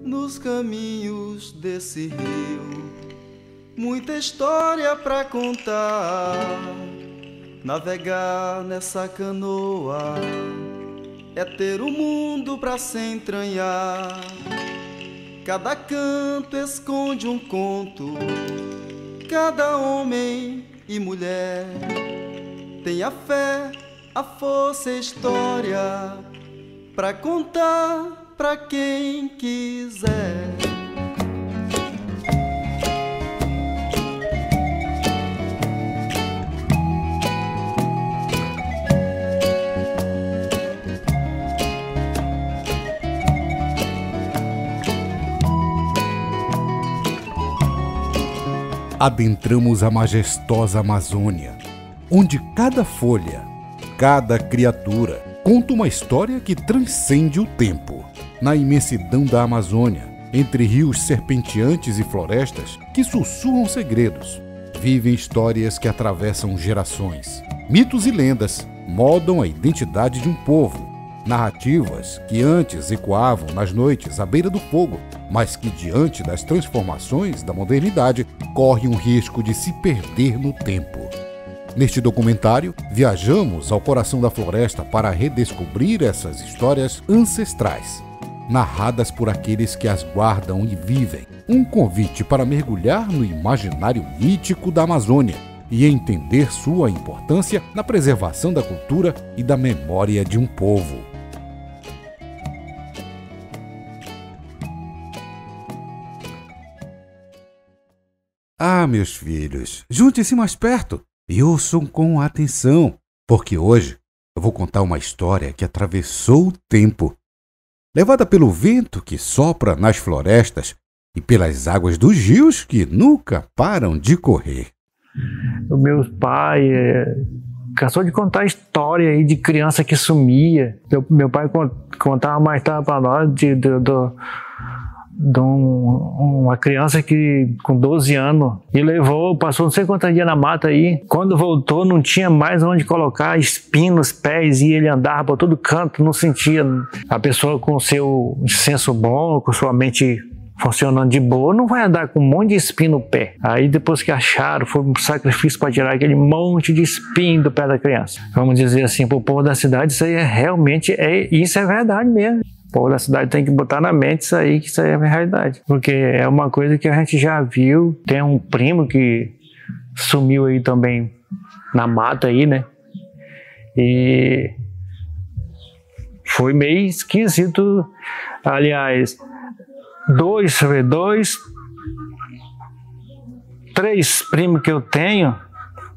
nos caminhos desse rio, muita história pra contar. Navegar nessa canoa é ter o mundo pra se entranhar. Cada canto esconde um conto, cada homem e mulher tem a fé, a força e a história pra contar pra quem quiser. Adentramos a majestosa Amazônia, onde cada folha, cada criatura conta uma história que transcende o tempo. Na imensidão da Amazônia, entre rios serpenteantes e florestas que sussurram segredos, vivem histórias que atravessam gerações. Mitos e lendas moldam a identidade de um povo. Narrativas que antes ecoavam nas noites à beira do fogo, mas que, diante das transformações da modernidade, correm um risco de se perder no tempo. Neste documentário, viajamos ao coração da floresta para redescobrir essas histórias ancestrais, narradas por aqueles que as guardam e vivem. Um convite para mergulhar no imaginário mítico da Amazônia e entender sua importância na preservação da cultura e da memória de um povo. Ah, meus filhos, juntem-se mais perto e ouçam com atenção, porque hoje eu vou contar uma história que atravessou o tempo. Levada pelo vento que sopra nas florestas e pelas águas dos rios que nunca param de correr. O meu pai cansou de contar história aí de criança que sumia. Meu pai contava uma história para nós de uma criança que com 12 anos e passou não sei quantos dias na mata aí. Quando voltou não tinha mais onde colocar espinho nos pés e ele andava por todo canto, não sentia. A pessoa com seu senso bom, com sua mente funcionando de boa, não vai andar com um monte de espinho no pé. Aí depois que acharam, foi um sacrifício para tirar aquele monte de espinho do pé da criança. Vamos dizer assim, para o povo da cidade, isso aí isso é verdade mesmo. O povo da cidade tem que botar na mente isso aí, que isso aí é realidade. Porque é uma coisa que a gente já viu. Tem um primo que sumiu aí também na mata aí, né? E foi meio esquisito. Aliás, três primos que eu tenho,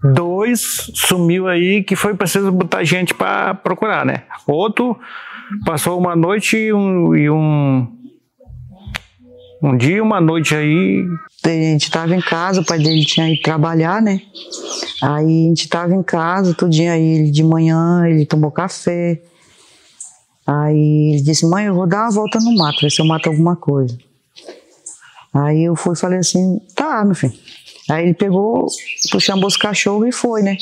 2 sumiu aí que foi preciso botar gente para procurar, né? Outro passou uma noite e um dia e uma noite aí. A gente estava em casa, o pai dele tinha ido trabalhar, né? Aí a gente estava em casa, tudinho aí, ele de manhã, ele tomou café. Aí ele disse, mãe, eu vou dar uma volta no mato, ver se eu mato alguma coisa. Aí eu fui e falei assim, tá, meu filho. Aí ele pegou, chamou os cachorros e foi, né?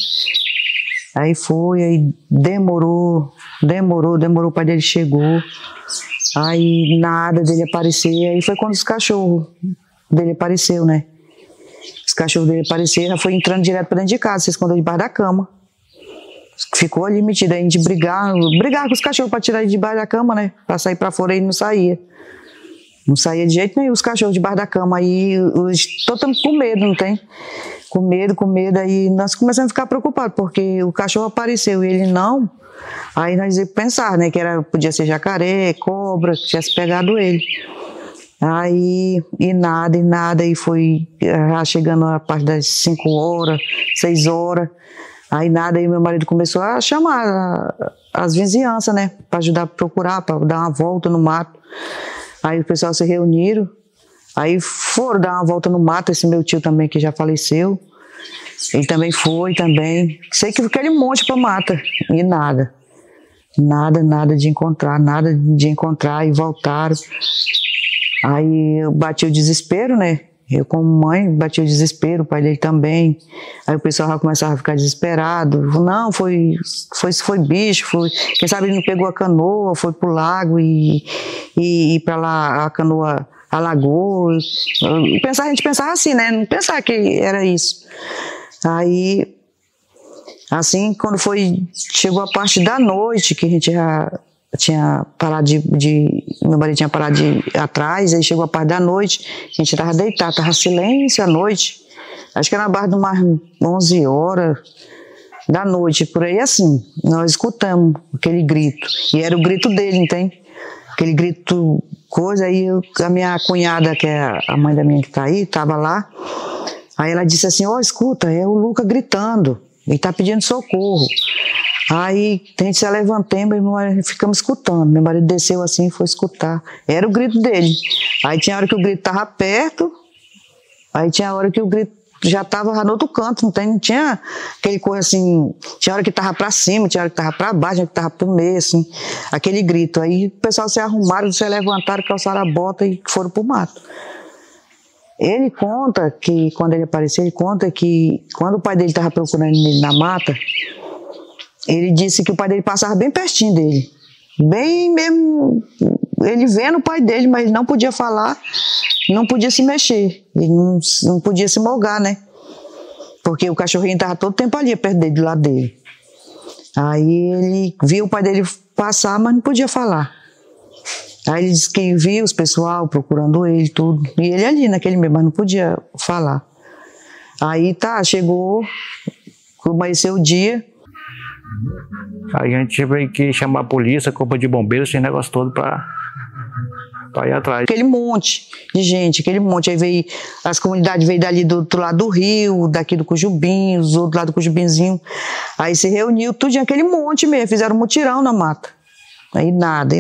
Aí foi, aí demorou, o pai dele chegou. Aí nada dele aparecer, aí foi quando os cachorros dele apareceu, né? Os cachorros dele apareceram, já foi entrando direto pra dentro de casa, se escondeu debaixo da cama. Ficou ali metido, aí a gente brigar com os cachorros pra tirar ele debaixo da cama, né? Pra sair pra fora, ele não saía. Não saía de jeito nenhum, os cachorros debaixo da cama. Aí todos com medo, não tem? Com medo, aí nós começamos a ficar preocupados, porque o cachorro apareceu e ele não. Aí nós íamos pensar, né, que podia ser jacaré, cobra, que tivesse pegado ele. Aí, e nada, e foi chegando a parte das 5 horas, 6 horas. Aí nada, aí meu marido começou a chamar as vizinhanças, né, para ajudar a procurar, para dar uma volta no mato. Aí o pessoal se reuniram, aí foram dar uma volta no mato, esse meu tio também que já faleceu, ele também foi, sei que aquele monte para mata, e nada de encontrar, e voltaram. Aí eu bati o desespero, né? Eu como mãe bati o desespero, o pai dele também. Aí o pessoal já começava a ficar desesperado. Não, foi bicho, quem sabe ele não pegou a canoa, foi pro lago e para lá a canoa alagou. A gente pensava assim, né? Não pensava que era isso. Aí, assim, quando chegou a parte da noite, que a gente já tinha parado meu marido tinha parado de ir atrás, aí chegou a parte da noite, a gente tava deitado, tava silêncio à noite, acho que era na base de umas 11 horas da noite, por aí assim, nós escutamos aquele grito, e era o grito dele, entende? Aquele grito, coisa, aí a minha cunhada, que é a mãe da minha que tá aí, tava lá, aí ela disse assim, escuta, é o Luca gritando, ele tá pedindo socorro. Aí a gente se levantou e ficamos escutando. Meu marido desceu assim e foi escutar. Era o grito dele. Aí tinha hora que o grito estava perto, aí tinha hora que o grito já estava no outro canto, não tinha aquele coisa assim, tinha hora que estava para cima, tinha hora que estava para baixo, tinha hora que estava para o meio, assim, aquele grito. Aí o pessoal se arrumaram, se levantaram, calçaram a bota e foram para o mato. Ele conta que, quando ele apareceu, ele conta que quando o pai dele estava procurando ele na mata, ele disse que o pai dele passava bem pertinho dele. Bem mesmo, ele vendo o pai dele, mas não podia falar, não podia se mexer, ele não podia se molgar, né? Porque o cachorrinho estava todo tempo ali, perto dele, do lado dele. Aí ele viu o pai dele passar, mas não podia falar. Aí ele disse que viu os pessoal procurando ele, tudo. E ele ali naquele meio, mas não podia falar. Aí chegou, amanheceu o dia. Aí a gente teve que chamar a polícia, corpo de bombeiros, esse negócio todo pra ir atrás. Aquele monte de gente, Aí as comunidades veio dali do outro lado do rio, daqui do Cujubim, os outros lá do Cujubinzinho. Aí se reuniu tudo, aquele monte mesmo, fizeram um mutirão na mata. Aí nada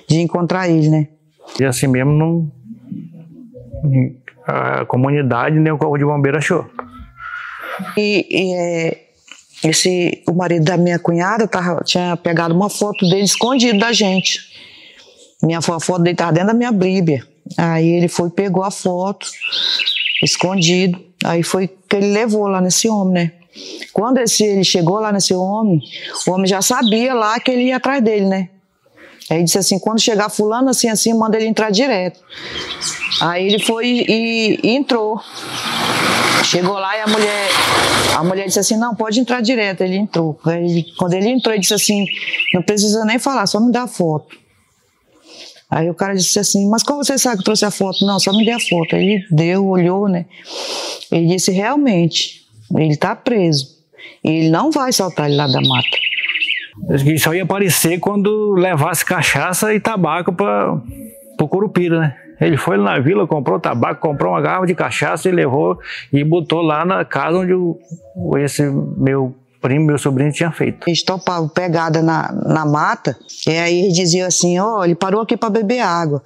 de encontrar ele, né? E assim mesmo, a comunidade nem o corpo de bombeiro achou. O marido da minha cunhada tinha pegado uma foto dele escondido da gente. A foto dele estava dentro da minha Bíblia. Aí ele pegou a foto, escondido. Aí foi que ele levou lá nesse homem, né? Quando ele chegou lá nesse homem, o homem já sabia lá que ele ia atrás dele, né? Aí disse assim, quando chegar fulano assim, manda ele entrar direto. Aí ele foi e entrou. Chegou lá e a mulher disse assim, não, pode entrar direto. Ele entrou. Quando ele entrou, ele disse assim, não precisa nem falar, só me dá a foto. Aí o cara disse assim, mas como você sabe que trouxe a foto? Não, só me dê a foto. Aí ele deu, olhou, né? Ele disse, realmente, ele está preso. Ele não vai soltar ele lá da mata. Ele só ia aparecer quando levasse cachaça e tabaco para o Curupira, né? Ele foi na vila, comprou tabaco, comprou uma garrafa de cachaça e levou e botou lá na casa onde esse meu primo, meu sobrinho tinha feito. Eles topavam pegada na mata, e aí eles diziam assim, ele parou aqui para beber água.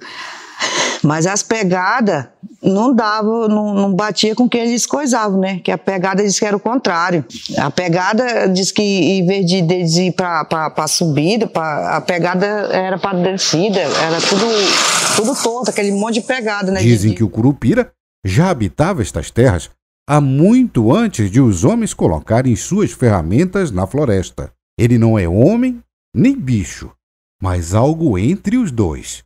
Mas as pegadas não davam, não batia com o que eles coisavam, né? Que a pegada diz que era o contrário. A pegada diz que em vez de eles ir para a subida, a pegada era para a descida, era tudo torto, aquele monte de pegada, né? Dizem que o Curupira já habitava estas terras há muito antes de os homens colocarem suas ferramentas na floresta. Ele não é homem nem bicho, mas algo entre os dois.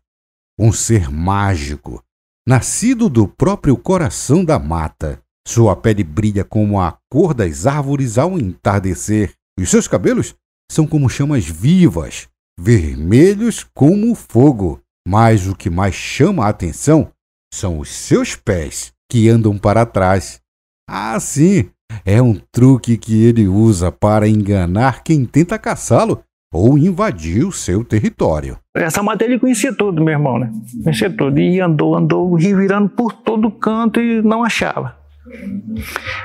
Um ser mágico, nascido do próprio coração da mata. Sua pele brilha como a cor das árvores ao entardecer. E seus cabelos são como chamas vivas, vermelhos como fogo. Mas o que mais chama a atenção são os seus pés, que andam para trás. Ah, sim, é um truque que ele usa para enganar quem tenta caçá-lo ou invadir o seu território. Essa mata ele conhecia tudo, meu irmão, né? Conhecia tudo. E andou revirando por todo canto e não achava.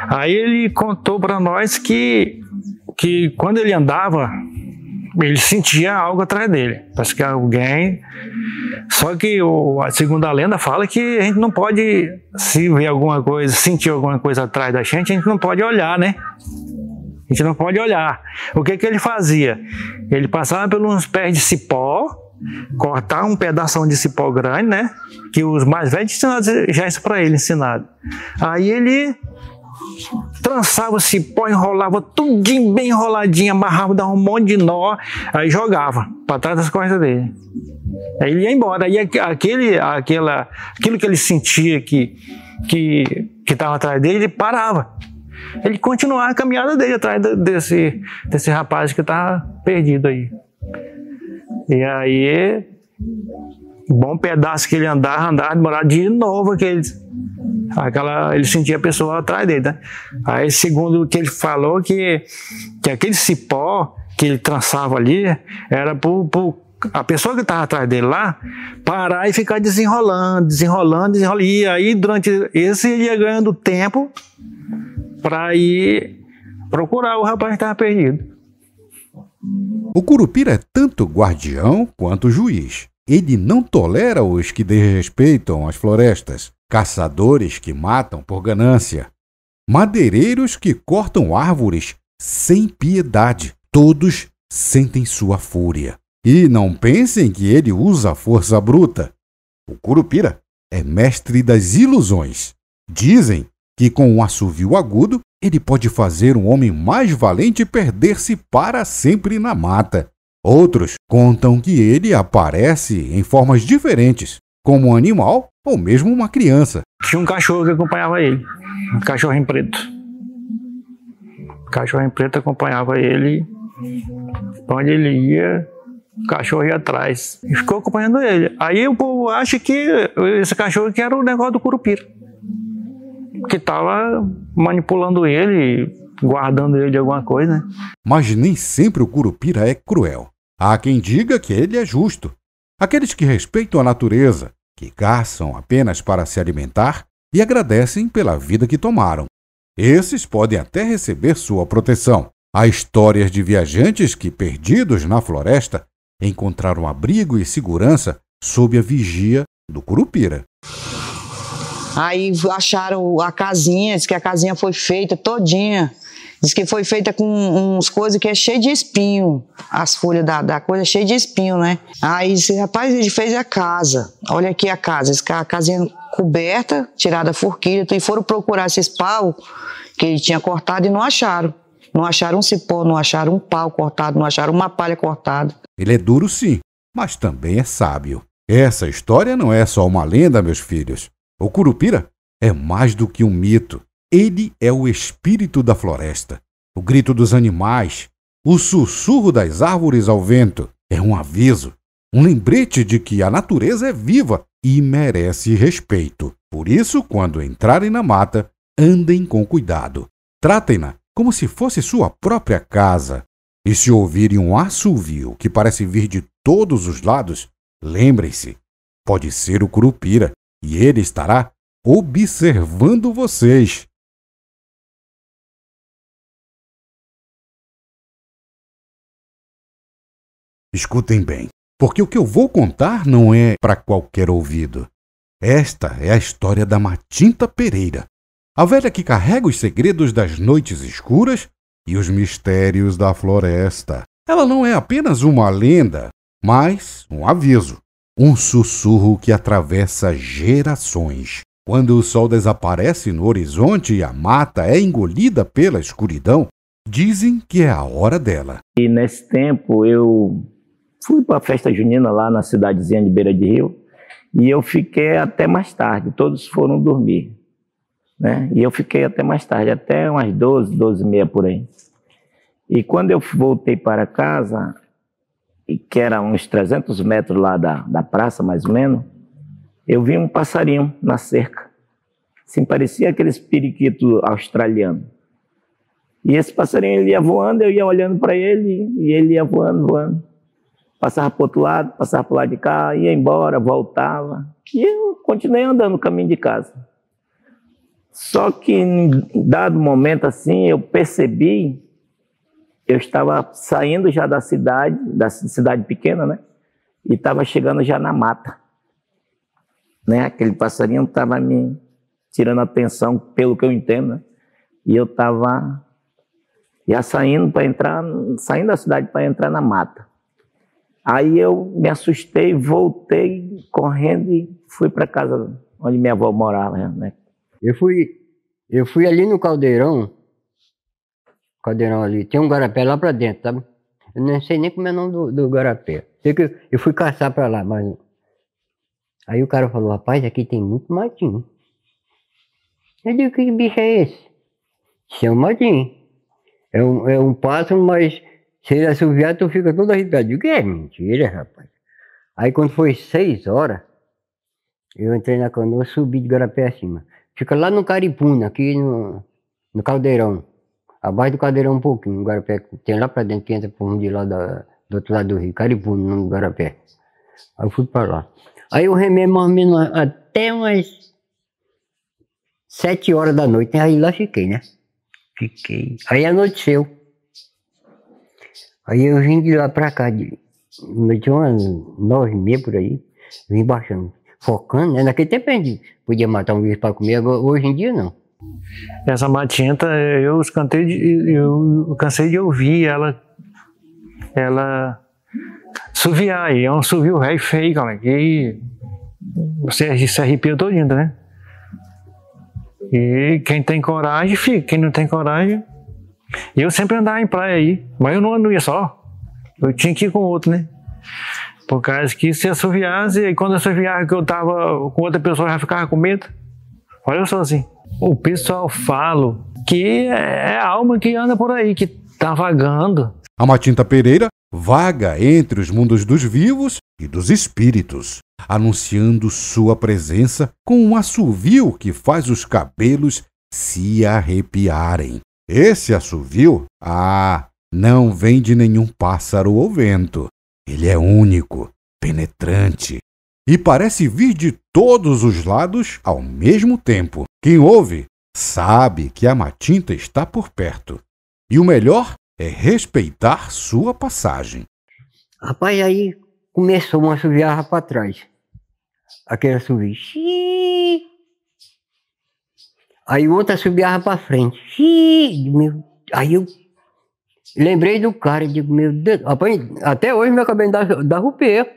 Aí ele contou para nós que quando ele andava, ele sentia algo atrás dele. Parece que alguém... Só que a segunda lenda fala que a gente não pode, se ver alguma coisa, sentir alguma coisa atrás da gente, a gente não pode olhar, né? A gente não pode olhar. O que ele fazia? Ele passava pelos pés de cipó, cortava um pedação de cipó grande, né? Que os mais velhos ensinaram já isso para ele, ensinado. Aí ele trançava o cipó, enrolava tudinho bem enroladinho, amarrava, dava um monte de nó, aí jogava para trás das costas dele. Aí ele ia embora. Aí aquilo que ele sentia que estava atrás dele, ele parava. Ele continuava a caminhada dele atrás desse rapaz que estava perdido aí. E aí, bom pedaço que ele andava, demorava de novo ele sentia a pessoa atrás dele, né? Aí, segundo o que ele falou, que aquele cipó que ele trançava ali era a pessoa que estava atrás dele lá parar e ficar desenrolando. E aí, durante esse, ele ia ganhando tempo para ir procurar o rapaz que estava perdido. O Curupira é tanto guardião quanto juiz. Ele não tolera os que desrespeitam as florestas, caçadores que matam por ganância, madeireiros que cortam árvores sem piedade. Todos sentem sua fúria. E não pensem que ele usa a força bruta. O Curupira é mestre das ilusões. Dizem que com um assovio agudo ele pode fazer um homem mais valente perder-se para sempre na mata. Outros contam que ele aparece em formas diferentes, como um animal ou mesmo uma criança. Tinha um cachorro que acompanhava ele, um cachorrinho preto. O cachorrinho preto acompanhava ele, onde ele ia, o cachorro ia atrás e ficou acompanhando ele. Aí o povo acha que esse cachorro que era o negócio do Curupira, que estava manipulando ele, guardando ele de alguma coisa. Mas nem sempre o Curupira é cruel. Há quem diga que ele é justo. Aqueles que respeitam a natureza, que caçam apenas para se alimentar e agradecem pela vida que tomaram. Esses podem até receber sua proteção. Há histórias de viajantes que, perdidos na floresta, encontraram abrigo e segurança sob a vigia do Curupira. Aí acharam a casinha, diz que a casinha foi feita todinha. Diz que foi feita com uns coisas que é cheio de espinho. As folhas da coisa é cheio de espinho, né? Aí disse, rapaz, ele fez a casa. Olha aqui a casa. Diz que a casinha coberta, tirada a forquilha. E foram procurar esses pau que ele tinha cortado e não acharam. Não acharam um cipó, não acharam um pau cortado, não acharam uma palha cortada. Ele é duro sim, mas também é sábio. Essa história não é só uma lenda, meus filhos. O Curupira é mais do que um mito. Ele é o espírito da floresta, o grito dos animais, o sussurro das árvores ao vento. É um aviso, um lembrete de que a natureza é viva e merece respeito. Por isso, quando entrarem na mata, andem com cuidado. Tratem-na como se fosse sua própria casa. E se ouvirem um assovio que parece vir de todos os lados, lembrem-se, pode ser o Curupira e ele estará observando vocês. Escutem bem, porque o que eu vou contar não é para qualquer ouvido. Esta é a história da Matinta Pereira, a velha que carrega os segredos das noites escuras e os mistérios da floresta. Ela não é apenas uma lenda, mas um aviso, um sussurro que atravessa gerações. Quando o sol desaparece no horizonte e a mata é engolida pela escuridão, dizem que é a hora dela. E nesse tempo eu fui para a festa junina lá na cidadezinha de Beira de Rio e eu fiquei até mais tarde, todos foram dormir, né? E eu fiquei até mais tarde, até umas 12h30 por aí. E quando eu voltei para casa, que era uns 300 metros lá da praça, mais ou menos, eu vi um passarinho na cerca. Assim, parecia aqueles periquitos australianos. E esse passarinho ele ia voando, eu ia olhando para ele, e ele ia voando, voando. Passava para o outro lado, passava para o lado de cá, ia embora, voltava. E eu continuei andando no caminho de casa. Só que em dado momento assim, eu percebi, eu estava saindo já da cidade pequena, né? E estava chegando já na mata. Né? Aquele passarinho estava me tirando a atenção, pelo que eu entendo, né? E eu estava já saindo da cidade para entrar na mata. Aí eu me assustei, voltei correndo e fui para casa onde minha avó morava, né? Eu fui Eu fui ali no caldeirão ali, tem um garapé lá pra dentro, sabe? Eu não sei nem como é o nome do garapé. Sei que eu fui caçar pra lá, mas... Aí o cara falou, rapaz, aqui tem muito matinho. Eu digo, que bicho é esse? Isso é um matinho. É um pássaro, mas se ele assoviar, tu fica todo arrepiado. Eu digo, é mentira, rapaz. Aí quando foi 6 horas, eu entrei na canoa, subi de garapé acima. Fica lá no Caripuna, aqui no caldeirão. Abaixo do caldeirão um pouquinho, no garapé. Tem lá pra dentro, que entra por um de lá do outro lado do rio. Caripuna, no garapé. Aí eu fui pra lá. Aí eu remei mais ou menos até umas 7 horas da noite. Aí lá fiquei, né? Fiquei. Aí anoiteceu. Aí eu vim de lá pra cá, noite umas 9h30 por aí. Vim baixando, focando, né? Naquele tempo a gente podia matar um bicho pra comer, agora, hoje em dia não. Essa matinta, eu cansei de ouvir ela assoviar, e é um assovio velho feio, cara, que você se arrepia todinho, né? E quem tem coragem, fica. Quem não tem coragem... E eu sempre andava em praia aí, mas eu não ia só. Eu tinha que ir com outro, né? Por causa que se assoviasse, e quando assoviava que eu tava com outra pessoa, já ficava com medo. Olha só assim. O pessoal fala que é a alma que anda por aí, que tá vagando. A Matinta Pereira vaga entre os mundos dos vivos e dos espíritos, anunciando sua presença com um assovio que faz os cabelos se arrepiarem. Esse assovio, não vem de nenhum pássaro ou vento. Ele é único, penetrante e parece vir de todos os lados ao mesmo tempo. Quem ouve sabe que a Matinta está por perto. E o melhor é respeitar sua passagem. Rapaz, aí começou uma assoviar para trás. Aquele assovio. Xiii. Aí o outro assobiava para frente. Xiii. Aí eu lembrei do cara e digo, meu Deus, rapaz, até hoje meu cabelo dá rupeia.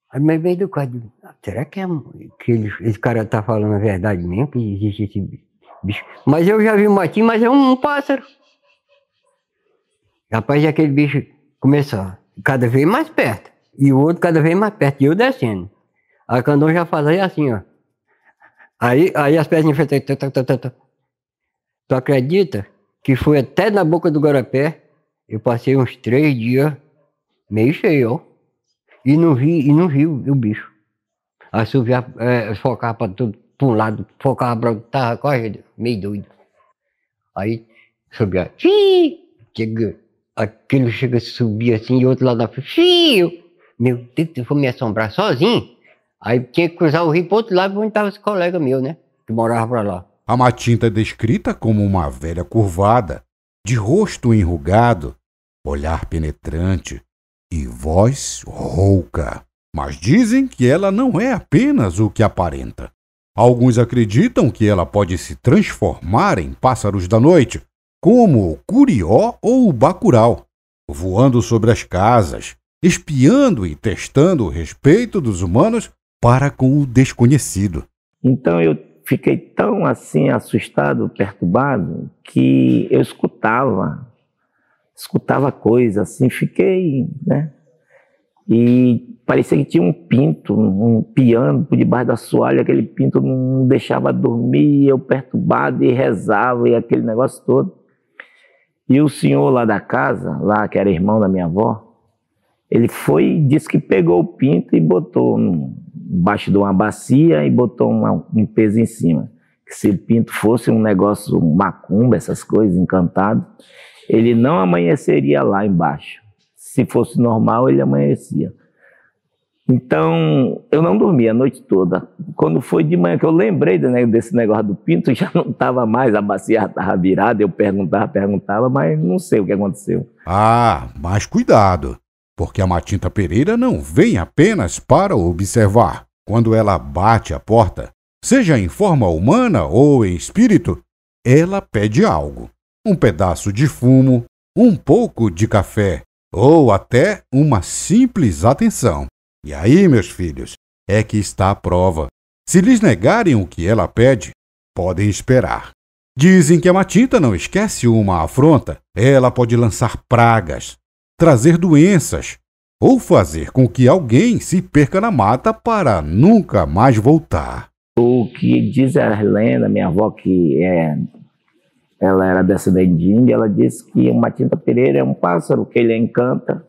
Aí me lembrei do cara, digo, será que esse cara tá falando a verdade mesmo, que existe esse bicho? Mas eu já vi um matinho, mas é um pássaro. Rapaz, aquele bicho começou cada vez mais perto, e o outro cada vez mais perto, e eu descendo. A canoa já fazia assim, ó. Aí as pedrinhas feitas. Tu acredita que foi até na boca do garapé? Eu passei uns 3 dias meio cheio, ó. E não vi o bicho. Assoviar, focava para tudo, para um lado, focava para outro, tava quase meio doido. Aí, assoviava, aquilo chega a subir assim, e outro lado da frente, meu Deus, eu vou me assombrar sozinho. Aí tinha que cruzar o rio para outro lado, onde estava esse colega meu, né, que morava para lá. A Matinta é descrita como uma velha curvada, de rosto enrugado, olhar penetrante e voz rouca. Mas dizem que ela não é apenas o que aparenta. Alguns acreditam que ela pode se transformar em pássaros da noite, como o curió ou o bacurau, voando sobre as casas, espiando e testando o respeito dos humanos para com o desconhecido. Então eu fiquei tão assim assustado, perturbado, que eu escutava coisa assim, fiquei, né? E parecia que tinha um pinto, um piano por debaixo da assoalho, aquele pinto não deixava dormir, eu perturbado e rezava e aquele negócio todo. E o senhor lá da casa, lá que era irmão da minha avó, ele foi e disse que pegou o pinto e botou embaixo de uma bacia e botou um peso em cima. Que se o pinto fosse um negócio macumba, essas coisas, encantado, ele não amanheceria lá embaixo. Se fosse normal, ele amanhecia. Então, eu não dormia a noite toda. Quando foi de manhã que eu lembrei desse negócio do pinto, já não estava mais, a bacia estava virada, eu perguntava, mas não sei o que aconteceu. Mas cuidado, porque a Matinta Pereira não vem apenas para observar. Quando ela bate a porta, seja em forma humana ou em espírito, ela pede algo. Um pedaço de fumo, um pouco de café ou até uma simples atenção. E aí, meus filhos, é que está a prova. Se lhes negarem o que ela pede, podem esperar. Dizem que a matinta não esquece uma afronta. Ela pode lançar pragas, trazer doenças ou fazer com que alguém se perca na mata para nunca mais voltar. O que diz a lenda, minha avó, ela era descendente de índia, ela disse que o matinta pereira é um pássaro que ele encanta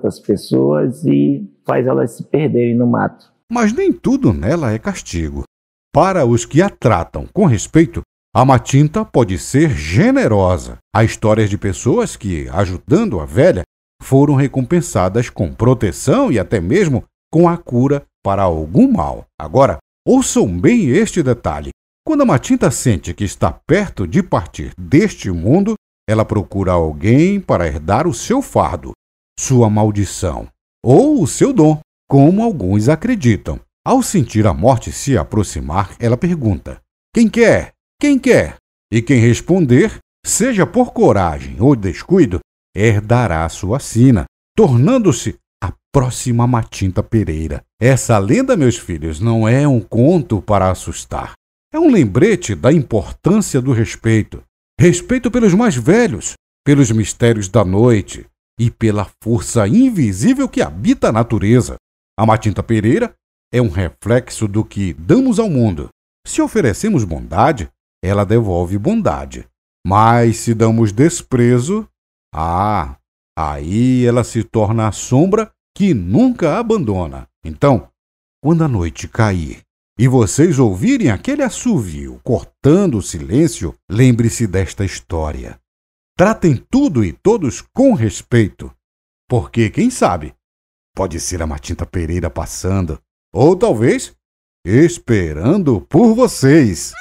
as pessoas e faz elas se perderem no mato. Mas nem tudo nela é castigo. Para os que a tratam com respeito, a matinta pode ser generosa. Há histórias de pessoas que, ajudando a velha, foram recompensadas com proteção e até mesmo com a cura para algum mal. Agora, ouçam bem este detalhe. Quando a matinta sente que está perto de partir deste mundo, ela procura alguém para herdar o seu fardo, sua maldição ou o seu dom, como alguns acreditam. Ao sentir a morte se aproximar, ela pergunta: quem quer? Quem quer? E quem responder, seja por coragem ou descuido, herdará a sua sina, tornando-se a próxima matinta pereira. Essa lenda, meus filhos, não é um conto para assustar. É um lembrete da importância do respeito. Respeito pelos mais velhos, pelos mistérios da noite e pela força invisível que habita a natureza. A matinta pereira é um reflexo do que damos ao mundo. Se oferecemos bondade, ela devolve bondade. Mas se damos desprezo, aí ela se torna a sombra que nunca abandona. Então, quando a noite cair e vocês ouvirem aquele assovio cortando o silêncio, lembre-se desta história. Tratem tudo e todos com respeito, porque, quem sabe, pode ser a matinta pereira passando, ou talvez esperando por vocês.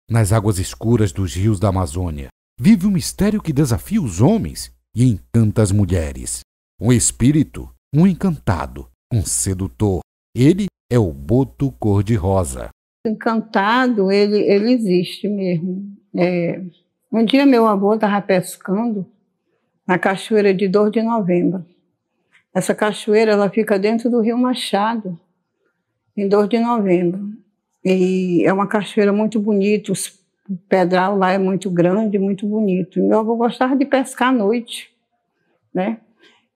Nas águas escuras dos rios da Amazônia, vive um mistério que desafia os homens e encanta as mulheres. Um espírito, um encantado, um sedutor. Ele é o boto cor-de-rosa. Encantado, ele existe mesmo. Um dia meu avô estava pescando na cachoeira de 2 de Novembro. Essa cachoeira ela fica dentro do Rio Machado, em 2 de Novembro. E é uma cachoeira muito bonita, o pedral lá é muito grande, muito bonito. Meu avô gostava de pescar à noite, né?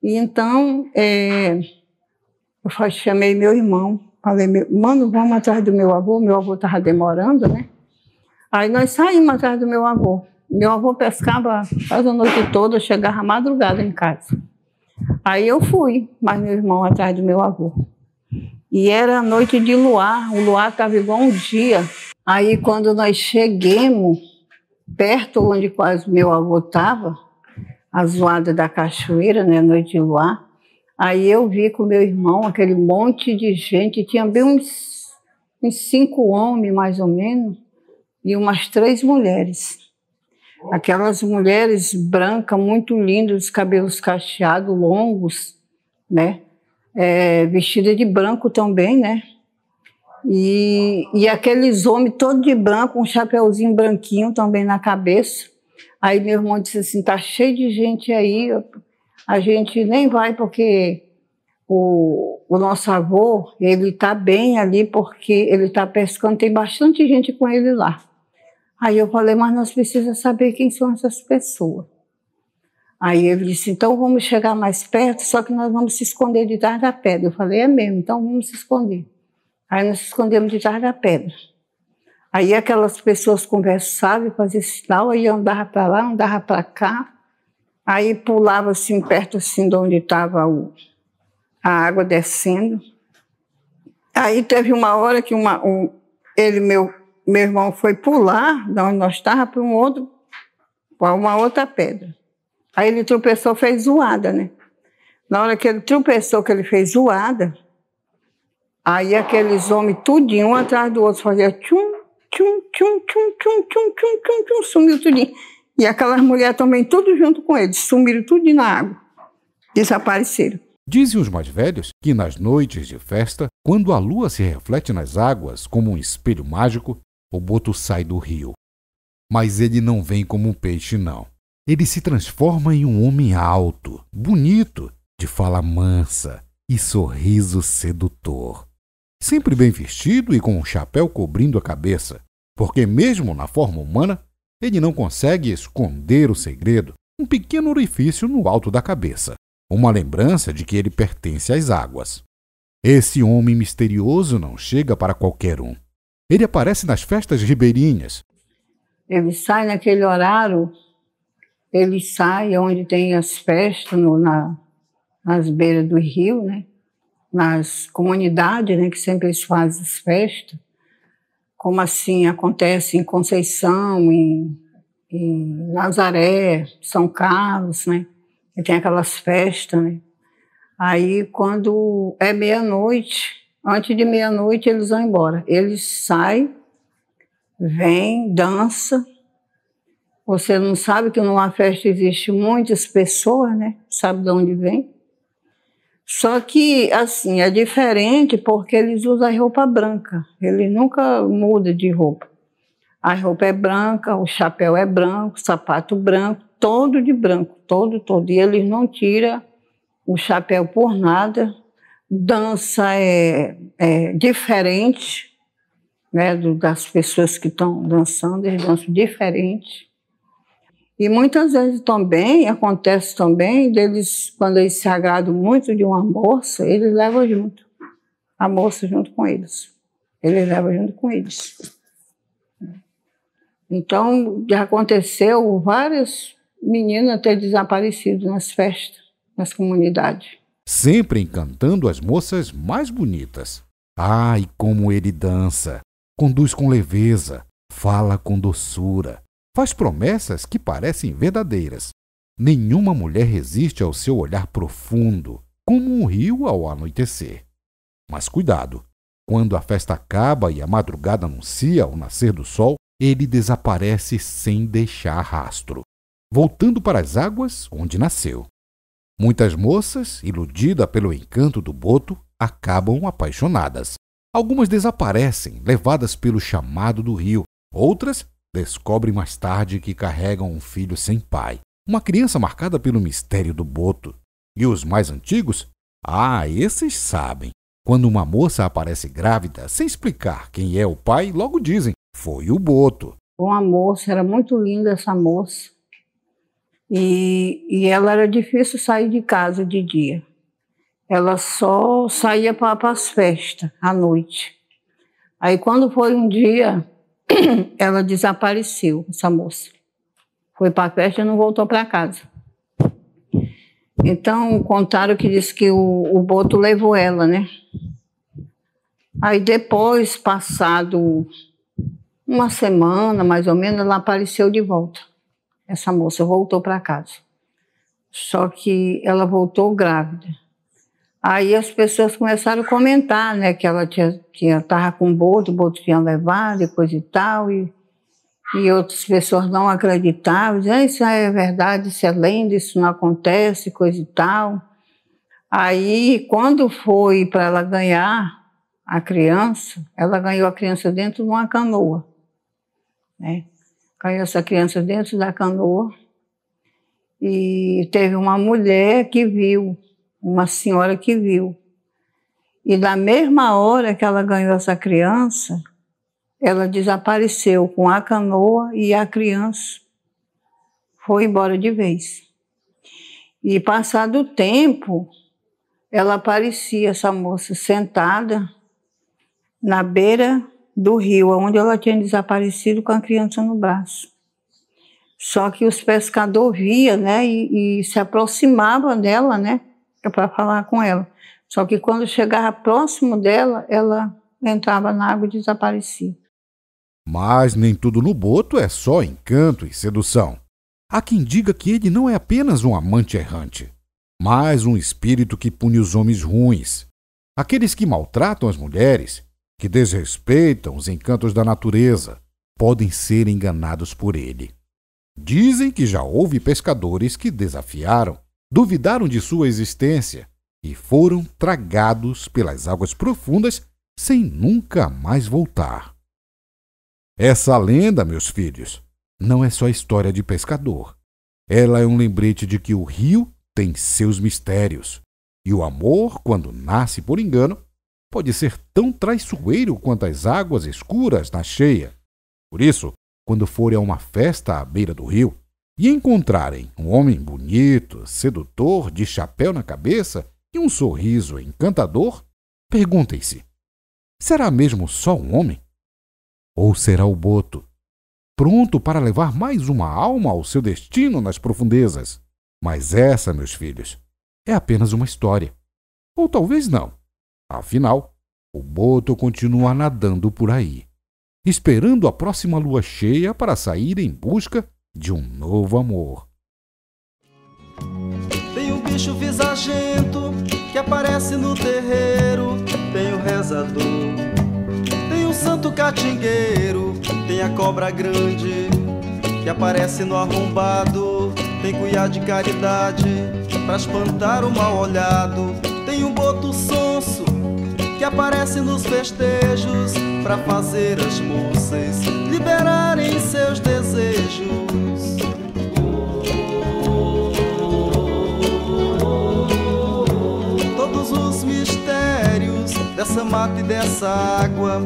E então, eu chamei meu irmão, falei, mano, vamos atrás do meu avô estava demorando, né? Aí nós saímos atrás do meu avô. Meu avô pescava quase a noite toda, chegava à madrugada em casa. Aí eu fui, mas meu irmão atrás do meu avô. E era noite de luar, o luar estava igual um dia. Aí quando nós chegamos perto onde quase meu avô estava, a zoada da cachoeira, né, noite de luar, aí eu vi com meu irmão aquele monte de gente, tinha bem uns 5 homens mais ou menos, e umas 3 mulheres. Aquelas mulheres brancas, muito lindas, cabelos cacheados, longos, né? Vestida de branco também, né? E aqueles homens todos de branco, um chapeuzinho branquinho também na cabeça. Aí meu irmão disse assim, tá cheio de gente aí, a gente nem vai porque o nosso avô, ele tá bem ali porque ele tá pescando, tem bastante gente com ele lá. Aí eu falei, mas nós precisamos saber quem são essas pessoas. Aí ele disse, então vamos chegar mais perto, só que nós vamos se esconder de trás da pedra. Eu falei, é mesmo, então vamos se esconder. Aí nós se escondemos de trás da pedra. Aí aquelas pessoas conversavam, faziam sinal, aí andava para lá, andava para cá, aí pulava assim, perto assim de onde estava a água descendo. Aí teve uma hora que meu irmão foi pular, de onde nós estávamos, para uma outra pedra. Aí ele tropeçou, fez zoada, né? Na hora que ele tropeçou, que ele fez zoada, aí aqueles homens, tudinho, um atrás do outro, fazia tchum, tchum, tchum, tchum, tchum, tchum, tchum, tchum, tchum, sumiu tudinho. E aquelas mulheres também, tudo junto com eles, sumiram tudinho na água, desapareceram. Dizem os mais velhos que nas noites de festa, quando a lua se reflete nas águas como um espelho mágico, o boto sai do rio. Mas ele não vem como um peixe, não. Ele se transforma em um homem alto, bonito, de fala mansa e sorriso sedutor. Sempre bem vestido e com um chapéu cobrindo a cabeça, porque mesmo na forma humana, ele não consegue esconder o segredo, um pequeno orifício no alto da cabeça, uma lembrança de que ele pertence às águas. Esse homem misterioso não chega para qualquer um. Ele aparece nas festas ribeirinhas. Ele sai naquele horário, ele sai onde tem as festas, nas beiras do rio, né? Nas comunidades, né? Que sempre eles fazem as festas, como assim acontece em Conceição, em Nazaré, São Carlos, né? E tem aquelas festas, né? Aí, quando é meia-noite, antes de meia-noite, eles vão embora. Eles saem, vêm, dançam. Você não sabe que numa festa existe muitas pessoas, né? Sabe de onde vem? Só que, assim, é diferente porque eles usam roupa branca. Eles nunca mudam de roupa. A roupa é branca, o chapéu é branco, o sapato branco, todo de branco, todo. E eles não tiram o chapéu por nada. Dança é diferente, né, das pessoas que estão dançando, eles dançam diferente. E muitas vezes também, acontece também, deles, quando eles se agradam muito de uma moça, eles levam junto, a moça junto com eles. Eles levam junto com eles. Então, já aconteceu várias meninas ter desaparecido nas festas, nas comunidades. Sempre encantando as moças mais bonitas. Ai, como ele dança! Conduz com leveza, fala com doçura, faz promessas que parecem verdadeiras. Nenhuma mulher resiste ao seu olhar profundo, como um rio ao anoitecer. Mas cuidado! Quando a festa acaba e a madrugada anuncia o nascer do sol, ele desaparece sem deixar rastro, voltando para as águas onde nasceu. Muitas moças, iludidas pelo encanto do boto, acabam apaixonadas. Algumas desaparecem, levadas pelo chamado do rio. Outras descobrem mais tarde que carregam um filho sem pai, uma criança marcada pelo mistério do boto. E os mais antigos? Esses sabem. Quando uma moça aparece grávida, sem explicar quem é o pai, logo dizem, foi o boto. Uma moça, era muito linda essa moça. E ela era difícil sair de casa de dia. Ela só saía para as festas à noite. Aí quando foi um dia, ela desapareceu, essa moça. Foi para a festa e não voltou para casa. Então contaram que disse que o boto levou ela, né? Aí depois, passado uma semana mais ou menos, ela apareceu de volta. Essa moça voltou para casa. Só que ela voltou grávida. Aí as pessoas começaram a comentar, né, que ela estava com o boto tinha levado e coisa e tal, e outras pessoas não acreditavam, diziam, isso é verdade, isso é lenda, isso não acontece, coisa e tal. Aí, quando foi para ela ganhar a criança, ela ganhou a criança dentro de uma canoa, né? Caiu essa criança dentro da canoa e teve uma mulher que viu, uma senhora que viu. E na mesma hora que ela ganhou essa criança, ela desapareceu com a canoa e a criança foi embora de vez. E passado o tempo, ela aparecia, essa moça, sentada na beira do rio, onde ela tinha desaparecido com a criança no braço. Só que os pescadores viam, né, e se aproximavam dela, né, para falar com ela. Só que quando chegava próximo dela, ela entrava na água e desaparecia. Mas nem tudo no boto é só encanto e sedução. Há quem diga que ele não é apenas um amante errante, mas um espírito que pune os homens ruins, aqueles que maltratam as mulheres, que desrespeitam os encantos da natureza, podem ser enganados por ele. Dizem que já houve pescadores que desafiaram, duvidaram de sua existência e foram tragados pelas águas profundas sem nunca mais voltar. Essa lenda, meus filhos, não é só história de pescador. Ela é um lembrete de que o rio tem seus mistérios. E o amor, quando nasce por engano, pode ser tão traiçoeiro quanto as águas escuras na cheia. Por isso, quando forem a uma festa à beira do rio e encontrarem um homem bonito, sedutor, de chapéu na cabeça e um sorriso encantador, perguntem-se: será mesmo só um homem? Ou será o boto, pronto para levar mais uma alma ao seu destino nas profundezas? Mas essa, meus filhos, é apenas uma história. Ou talvez não. Afinal, o boto continua nadando por aí, esperando a próxima lua cheia para sair em busca de um novo amor. Tem um bicho visagento que aparece no terreiro, tem o rezador, tem o santo catingueiro, tem a cobra grande que aparece no arrombado, tem cuiá de caridade pra espantar o mal olhado, tem um boto sonso que aparece nos festejos pra fazer as moças liberarem seus desejos. Todos os mistérios dessa mata e dessa água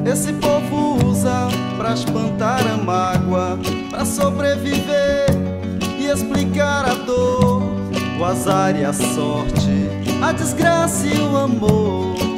esse povo usa pra espantar a mágoa, pra sobreviver e explicar a dor, o azar e a sorte, a desgraça e o amor.